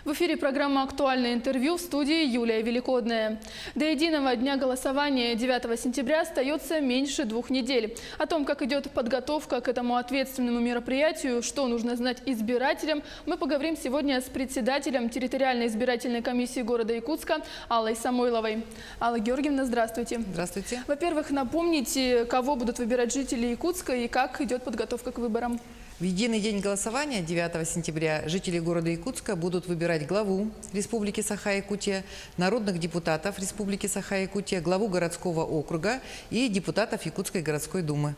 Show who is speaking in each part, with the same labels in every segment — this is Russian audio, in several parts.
Speaker 1: В эфире программа «Актуальное интервью», в студии Юлия Великодная. До единого дня голосования 9 сентября остается меньше 2 недель. О том, как идет подготовка к этому ответственному мероприятию, что нужно знать избирателям, мы поговорим сегодня с председателем территориальной избирательной комиссии города Якутска Аллой Самойловой. Алла Георгиевна, здравствуйте.
Speaker 2: Здравствуйте.
Speaker 1: Во-первых, напомните, кого будут выбирать жители Якутска и как идет подготовка к выборам.
Speaker 2: В единый день голосования 9 сентября жители города Якутска будут выбирать главу Республики Саха-Якутия, народных депутатов Республики Саха-Якутия, главу городского округа и депутатов Якутской городской думы.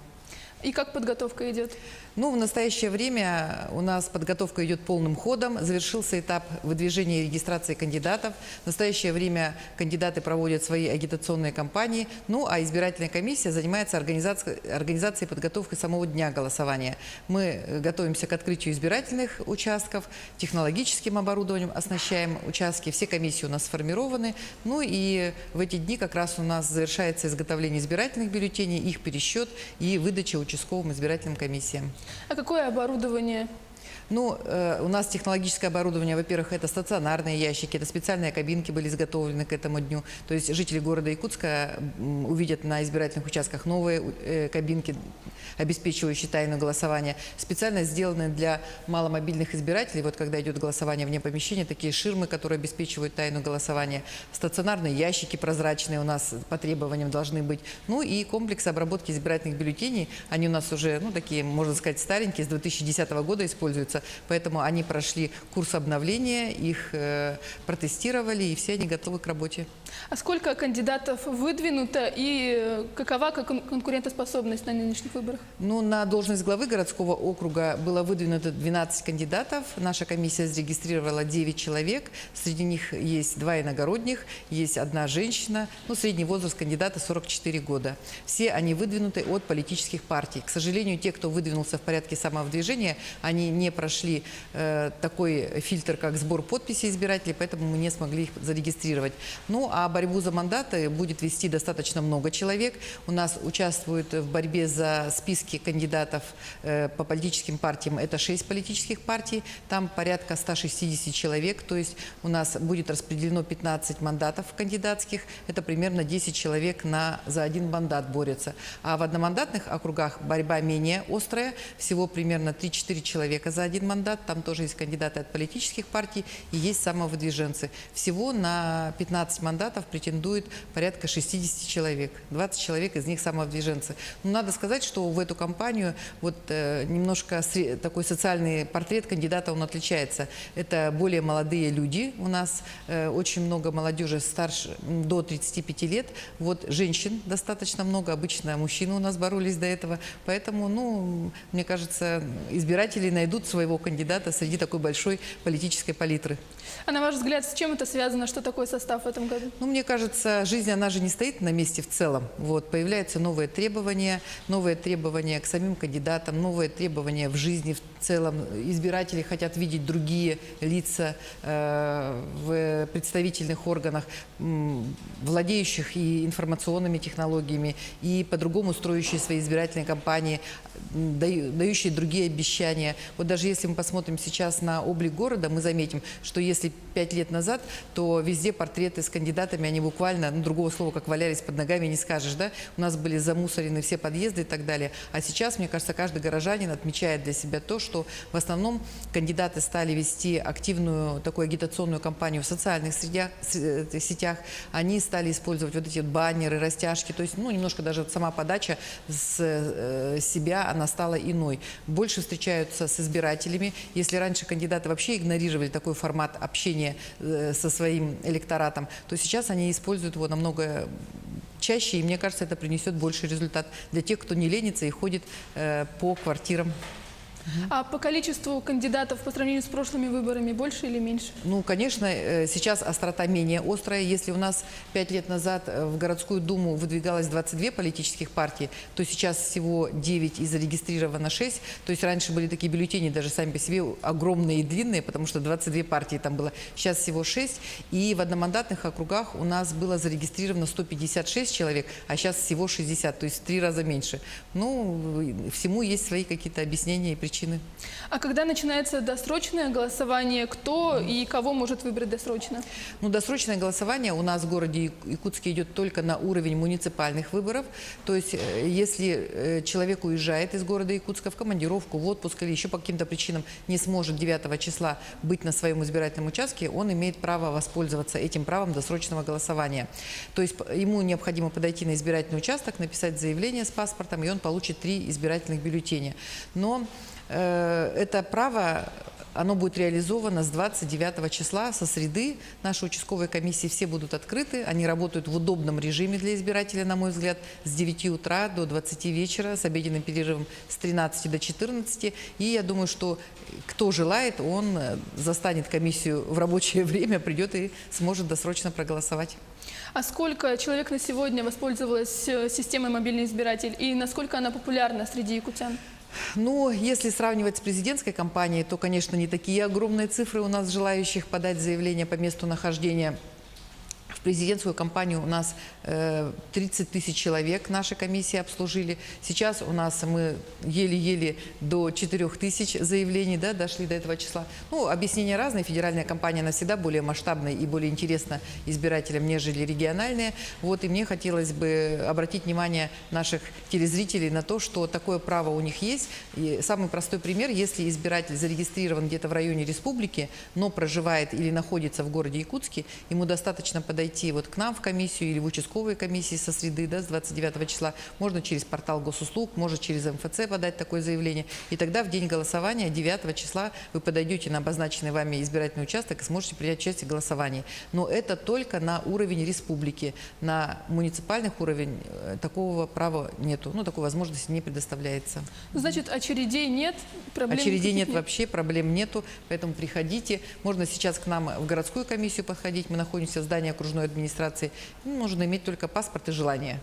Speaker 1: И как подготовка идет?
Speaker 2: В настоящее время у нас подготовка идет полным ходом. Завершился этап выдвижения и регистрации кандидатов. В настоящее время кандидаты проводят свои агитационные кампании. А избирательная комиссия занимается организацией и подготовкой самого дня голосования. Мы готовимся к открытию избирательных участков, технологическим оборудованием оснащаем участки. Все комиссии у нас сформированы. И в эти дни как раз у нас завершается изготовление избирательных бюллетеней, их пересчет и выдача участковым избирательным комиссиям.
Speaker 1: А какое оборудование?
Speaker 2: У нас технологическое оборудование, во-первых, это стационарные ящики, это специальные кабинки были изготовлены к этому дню. То есть жители города Якутска увидят на избирательных участках новые кабинки, обеспечивающие тайну голосования. Специально сделаны для маломобильных избирателей, когда идет голосование вне помещения, такие ширмы, которые обеспечивают тайну голосования. Стационарные ящики прозрачные у нас по требованиям должны быть. И комплекс обработки избирательных бюллетеней, они у нас уже, такие, можно сказать, старенькие, с 2010 года используются. Поэтому они прошли курс обновления, их протестировали, и все они готовы к работе.
Speaker 1: А сколько кандидатов выдвинуто и какова конкурентоспособность на нынешних выборах?
Speaker 2: На должность главы городского округа было выдвинуто 12 кандидатов. Наша комиссия зарегистрировала 9 человек. Среди них есть 2 иногородних, есть 1 женщина. Средний возраст кандидата 44 года. Все они выдвинуты от политических партий. К сожалению, те, кто выдвинулся в порядке самовыдвижения, они не прошли такой фильтр, как сбор подписей избирателей, поэтому мы не смогли их зарегистрировать. А борьбу за мандаты будет вести достаточно много человек. У нас участвуют в борьбе за списки кандидатов по политическим партиям. Это 6 политических партий, там порядка 160 человек, то есть у нас будет распределено 15 мандатов кандидатских, это примерно 10 человек за 1 мандат борются. А в одномандатных округах борьба менее острая, всего примерно 3-4 человека за 1 мандат, там тоже есть кандидаты от политических партий и есть самовыдвиженцы. Всего на 15 мандатов претендует порядка 60 человек, 20 человек из них самовыдвиженцы. Надо сказать, что в эту кампанию немножко такой социальный портрет кандидата, он отличается. Это более молодые люди, у нас очень много молодежи старше, до 35 лет, женщин достаточно много, обычно мужчины у нас боролись до этого, поэтому, мне кажется, избиратели найдут своего кандидата среди такой большой политической палитры.
Speaker 1: А на ваш взгляд, с чем это связано? Что такой состав в этом году?
Speaker 2: Мне кажется, жизнь, она же не стоит на месте в целом. Появляются новые требования к самим кандидатам, новые требования в жизни в целом. Избиратели хотят видеть другие лица в представительных органах, владеющих и информационными технологиями, и по-другому строящие свои избирательные кампании, дающие другие обещания. Даже если мы посмотрим сейчас на облик города, мы заметим, что если 5 лет назад, то везде портреты с кандидатами, они буквально, другого слова, как валялись под ногами, не скажешь, да? У нас были замусорены все подъезды и так далее. А сейчас, мне кажется, каждый горожанин отмечает для себя то, что в основном кандидаты стали вести активную такую агитационную кампанию в социальных сетях. Они стали использовать эти баннеры, растяжки. То есть, немножко даже сама подача с себя, она стала иной. Больше встречаются с избирателями. Если раньше кандидаты вообще игнорировали такой формат общения со своим электоратом, то сейчас они используют его намного чаще, и мне кажется, это принесет больший результат для тех, кто не ленится и ходит по квартирам.
Speaker 1: А по количеству кандидатов по сравнению с прошлыми выборами больше или меньше?
Speaker 2: Конечно, сейчас острота менее острая. Если у нас 5 лет назад в городскую думу выдвигалось 22 политических партии, то сейчас всего 9 и зарегистрировано 6. То есть раньше были такие бюллетени даже сами по себе огромные и длинные, потому что 22 партии там было. Сейчас всего 6. И в одномандатных округах у нас было зарегистрировано 156 человек, а сейчас всего 60, то есть в 3 раза меньше. Всему есть свои какие-то объяснения и причины. причины.
Speaker 1: А когда начинается досрочное голосование, кто и кого может выбрать досрочно?
Speaker 2: Ну, досрочное голосование у нас в городе Якутске идет только на уровень муниципальных выборов. То есть, если человек уезжает из города Якутска в командировку, в отпуск или еще по каким-то причинам не сможет 9 числа быть на своем избирательном участке, он имеет право воспользоваться этим правом досрочного голосования. То есть, ему необходимо подойти на избирательный участок, написать заявление с паспортом, и он получит 3 избирательных бюллетеня. Но это право, оно будет реализовано с 29 числа, со среды. Наши участковые комиссии все будут открыты. Они работают в удобном режиме для избирателя, на мой взгляд, с 9 утра до 20 вечера, с обеденным перерывом с 13 до 14. И я думаю, что кто желает, он застанет комиссию в рабочее время, придет и сможет досрочно проголосовать.
Speaker 1: А сколько человек на сегодня воспользовалось системой «Мобильный избиратель» и насколько она популярна среди якутян?
Speaker 2: Ну, если сравнивать с президентской кампанией, то, конечно, не такие огромные цифры у нас желающих подать заявление по месту нахождения. В президентскую кампанию у нас 30 тысяч человек нашей комиссии обслужили. Сейчас у нас мы еле-еле до 4 тысяч заявлений, да, дошли до этого числа. Ну, объяснения разные. Федеральная кампания, она всегда более масштабная и более интересна избирателям, нежели региональная. Вот, и мне хотелось бы обратить внимание наших телезрителей на то, что такое право у них есть. И самый простой пример: если избиратель зарегистрирован где-то в районе республики, но проживает или находится в городе Якутске, ему достаточно подойти вот к нам в комиссию или в участковые комиссии со среды, да, с 29 числа. Можно через портал госуслуг, может через МФЦ подать такое заявление. И тогда в день голосования, 9 числа, вы подойдете на обозначенный вами избирательный участок и сможете принять участие в голосовании. Но это только на уровень республики. На муниципальных уровень такого права нету. Ну, такой возможности не предоставляется.
Speaker 1: Значит, очередей нет, проблем
Speaker 2: Очередей нет вообще, проблем нету. Поэтому приходите. Можно сейчас к нам в городскую комиссию подходить. Мы находимся в здании окружной администрации. Нужно иметь только паспорт и желание.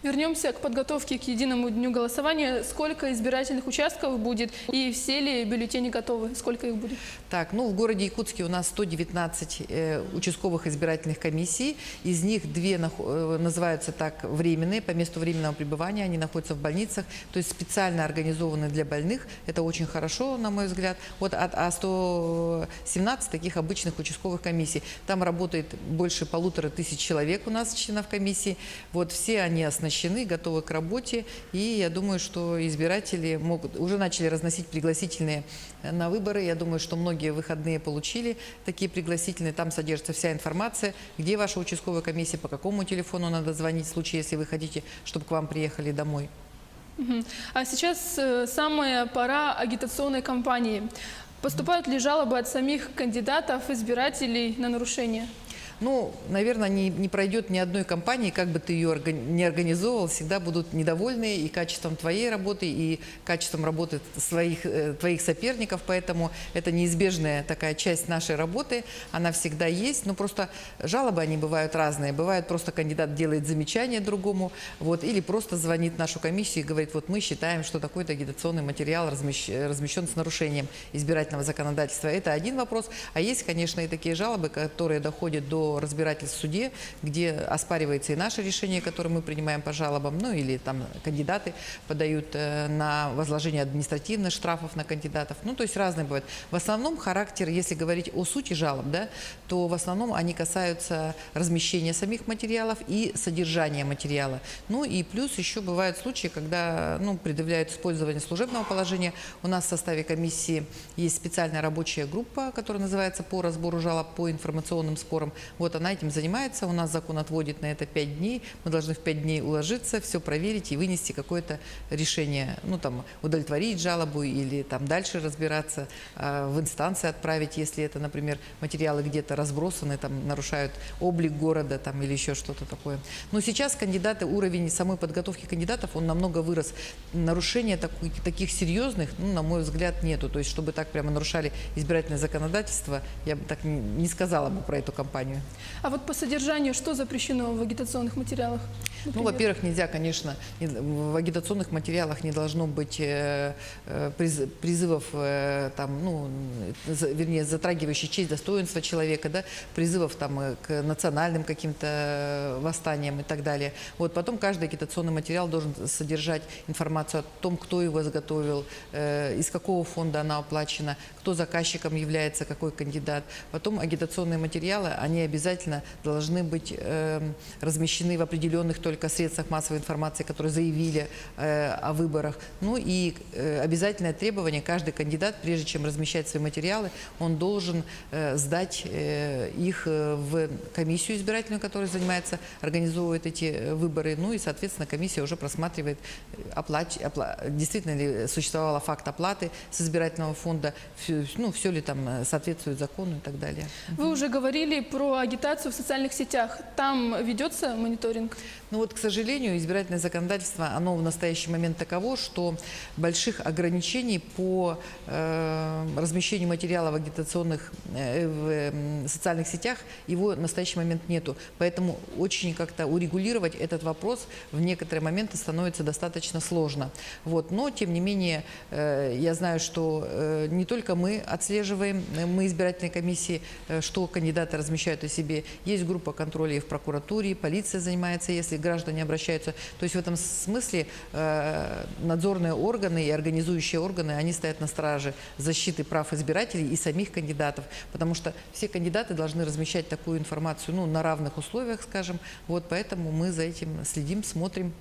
Speaker 1: Вернемся к подготовке к единому дню голосования. Сколько избирательных участков будет и все ли бюллетени готовы? Сколько их будет?
Speaker 2: Так, ну в городе Якутске у нас 119 участковых избирательных комиссий. Из них 2 называются так временные, по месту временного пребывания. Они находятся в больницах, то есть специально организованы для больных. Это очень хорошо, на мой взгляд. Вот, а 117 таких обычных участковых комиссий. Там работает больше 1500 человек у нас, членов комиссии. Вот все они оснащены, готовы к работе, и я думаю, что избиратели уже начали разносить пригласительные на выборы. Я думаю, что многие выходные получили такие пригласительные. Там содержится вся информация, где ваша участковая комиссия, по какому телефону надо звонить в случае, если вы хотите, чтобы к вам приехали домой.
Speaker 1: А сейчас самая пора агитационной кампании. Поступают ли жалобы от самих кандидатов, избирателей на нарушения?
Speaker 2: Ну, наверное, не пройдет ни одной кампании, как бы ты ее не организовывал, всегда будут недовольны и качеством твоей работы, и качеством работы твоих соперников, поэтому это неизбежная такая часть нашей работы, она всегда есть, но просто жалобы, они бывают разные, бывает просто кандидат делает замечание другому, вот, или просто звонит в нашу комиссию и говорит: вот мы считаем, что такой-то агитационный материал размещен с нарушением избирательного законодательства. Это один вопрос, а есть, конечно, и такие жалобы, которые доходят до разбирательств в суде, где оспаривается и наше решение, которое мы принимаем по жалобам, ну или там кандидаты подают на возложение административных штрафов на кандидатов. Ну, то есть разные бывают. В основном характер, если говорить о сути жалоб, да, то в основном они касаются размещения самих материалов и содержания материала. Ну и плюс еще бывают случаи, когда предъявляют использование служебного положения. У нас в составе комиссии есть специальная рабочая группа, которая называется «По разбору жалоб по информационным спорам». Вот она этим занимается, у нас закон отводит на это 5 дней, мы должны в 5 дней уложиться, все проверить и вынести какое-то решение, ну там удовлетворить жалобу или там дальше разбираться, в инстанции отправить, если это, например, материалы где-то разбросаны, там нарушают облик города там, или еще что-то такое. Но сейчас кандидаты, уровень самой подготовки кандидатов, он намного вырос. Нарушения таких серьезных, на мой взгляд, нету. То есть, чтобы так прямо нарушали избирательное законодательство, я бы так не сказала бы про эту кампанию.
Speaker 1: А вот по содержанию, что запрещено в агитационных материалах?
Speaker 2: Ну,
Speaker 1: Например?
Speaker 2: во-первых, нельзя, конечно, в агитационных материалах не должно быть призывов, там, ну, вернее, затрагивающих честь, достоинство человека, да, призывов там, к национальным каким-то восстаниям и так далее. Вот, потом каждый агитационный материал должен содержать информацию о том, кто его изготовил, из какого фонда она оплачена, кто заказчиком является, какой кандидат. Потом агитационные материалы, они обязательно должны быть размещены в определенных только средствах массовой информации, которые заявили о выборах. Ну и обязательное требование: каждый кандидат, прежде чем размещать свои материалы, он должен сдать их в комиссию избирательную, которая занимается, организовывает эти выборы. Ну и, соответственно, комиссия уже просматривает, действительно ли существовал факт оплаты с избирательного фонда, ну, все ли там соответствует закону и так далее.
Speaker 1: Вы уже говорили про агитацию в социальных сетях. Там ведется мониторинг?
Speaker 2: Ну вот, к сожалению, избирательное законодательство, оно в настоящий момент таково, что больших ограничений по размещению материалов агитационных в социальных сетях его в настоящий момент нету. Поэтому очень как-то урегулировать этот вопрос в некоторые моменты становится достаточно сложно. Вот. Но, тем не менее, я знаю, что не только мы отслеживаем, мы избирательной комиссии, что кандидаты размещают о себе. Есть группа контроля и в прокуратуре, полиция занимается, если граждане обращаются. То есть в этом смысле надзорные органы и организующие органы, они стоят на страже защиты прав избирателей и самих кандидатов, потому что все кандидаты должны размещать такую информацию, ну, на равных условиях, скажем. Вот поэтому мы за этим следим, смотрим,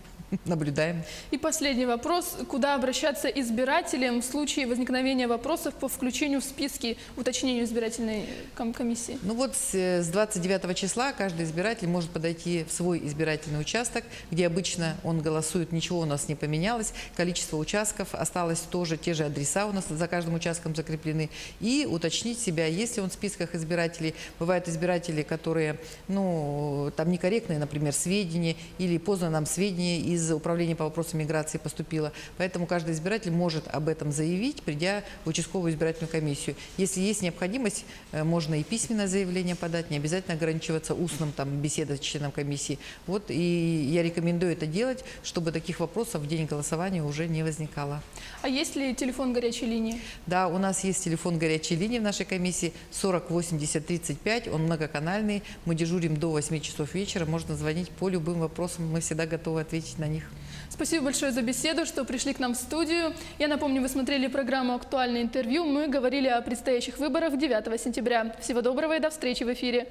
Speaker 2: наблюдаем.
Speaker 1: И последний вопрос. Куда обращаться избирателям в случае возникновения вопросов по включению в списки, уточнению избирательной комиссии?
Speaker 2: Ну вот с 29 числа каждый избиратель может подойти в свой избирательный участок, где обычно он голосует, ничего у нас не поменялось, количество участков осталось тоже, те же адреса у нас за каждым участком закреплены, и уточнить себя, есть ли он в списках избирателей. Бывают избиратели, которые, ну, там некорректные, например, сведения, или поздно нам сведения из Управления по вопросам миграции поступило. Поэтому каждый избиратель может об этом заявить, придя в участковую избирательную комиссию. Если есть необходимость, можно и письменное заявление подать, не обязательно ограничиваться устным, там, беседой с членом комиссии. Вот, и я рекомендую это делать, чтобы таких вопросов в день голосования уже не возникало.
Speaker 1: А есть ли телефон горячей линии?
Speaker 2: Да, у нас есть телефон горячей линии в нашей комиссии 40 80 35, он многоканальный, мы дежурим до 8 часов вечера, можно звонить по любым вопросам, мы всегда готовы ответить на них.
Speaker 1: Спасибо большое за беседу, что пришли к нам в студию. Я напомню, вы смотрели программу «Актуальное интервью». Мы говорили о предстоящих выборах 9 сентября. Всего доброго и до встречи в эфире.